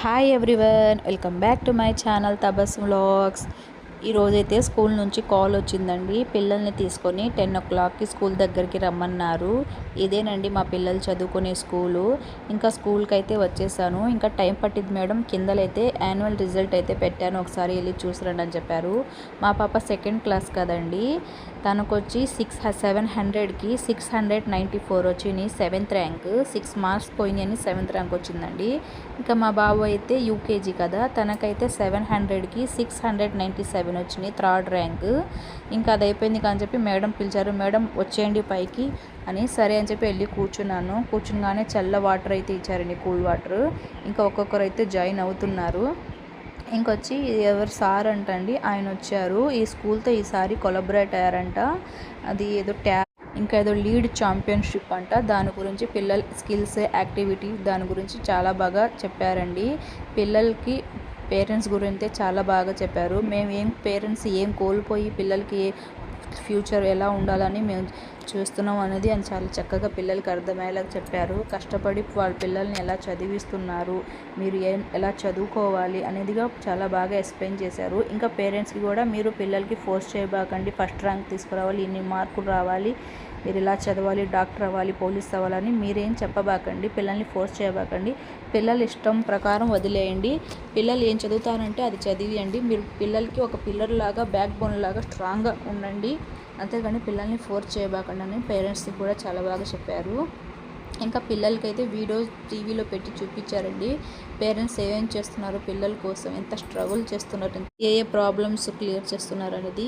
Hi everyone, welcome back to my channel Tabas vlogs. ఈరోజైతే school నుంచి call వచ్చిందండి. పిల్లల్ని తీసుకొని 10 o'clockకి స్కూల్ దగ్గరికి రమ్మన్నారు. ఇదేనండి మా పిల్లలు చదువుకునే స్కూలు. ఇంకా స్కూల్కి అయితే వచ్చేసాను. ఇంకా టైం పట్టింది మేడం, కిందలైతే యాన్యువల్ రిజల్ట్ అయితే పెట్టాను, ఒకసారి వెళ్ళి చూసిరండి అని చెప్పారు. మా పాప సెకండ్ క్లాస్ కదండి, తనకు వచ్చి 700కి 694 వచ్చినాయి, 7th rank. 6 marks పోయినాయని 7th rank వచ్చిందండి. ఇంకా మా బాబు అయితే యూకేజీ కదా, తనకైతే 700కి 697 వచ్చినాయి, 3rd ర్యాంక్. ఇంకా అది అయిపోయింది కానీ చెప్పి మేడం పిలిచారు, మేడం వచ్చేయండి పైకి అని. సరే అని చెప్పి వెళ్ళి కూర్చున్నాను. కూర్చునగానే చల్ల వాటర్ అయితే ఇచ్చారండి, కూల్ వాటర్. ఇంకా ఒక్కొక్కరు అయితే జాయిన్ అవుతున్నారు. ఇంకొచ్చి ఎవరు సార్ అంటండి, ఆయన వచ్చారు. ఈ స్కూల్తో ఈసారి కొలాబరేట్ అయ్యారంట. అది ఏదో ఇంకా ఏదో లీడ్ ఛాంపియన్షిప్ అంట. దాని గురించి పిల్లల స్కిల్స్, యాక్టివిటీ దాని గురించి చాలా బాగా చెప్పారండి. పిల్లలకి పేరెంట్స్ గురించి చాలా బాగా చెప్పారు. పేరెంట్స్ ఏం కోల్పోయి పిల్లలకి ఫ్యూచర్ ఎలా ఉండాలని మేము చూస్తున్నాం అనేది అని చాలా చక్కగా పిల్లలకి అర్థమయ్యేలా చెప్పారు. కష్టపడి వాళ్ళ పిల్లల్ని ఎలా చదివిస్తున్నారు, మీరు ఎలా చదువుకోవాలి అనేదిగా చాలా బాగా ఎక్స్ప్లెయిన్ చేశారు. ఇంకా పేరెంట్స్కి కూడా మీరు పిల్లలకి ఫోర్స్ చేయబాకండి, ఫస్ట్ ర్యాంక్ తీసుకురావాలి, ఇన్ని మార్కులు రావాలి, మీరు ఇలా చదవాలి, డాక్టర్ అవ్వాలి, పోలీస్ అవ్వాలని మీరేం చెప్పబాకండి, పిల్లల్ని ఫోర్స్ చేయబాకండి. పిల్లల ఇష్టం ప్రకారం వదిలేయండి. పిల్లలు ఏం చదువుతారంటే అది చదివియండి. మీరు పిల్లలకి ఒక పిల్లర్ లాగా, బ్యాక్ బోన్ లాగా స్ట్రాంగ్గా ఉండండి, అంతేగాని పిల్లల్ని ఫోర్స్ చేయబాకండి అని పేరెంట్స్కి కూడా చాలా బాగా చెప్పారు. ఇంకా పిల్లలకైతే వీడియో టీవీలో పెట్టి చూపించారండి. పేరెంట్స్ ఏమేం చేస్తున్నారు పిల్లల కోసం, ఎంత స్ట్రగుల్ చేస్తున్నారు, ఏ ప్రాబ్లమ్స్ క్లియర్ చేస్తున్నారు అనేది.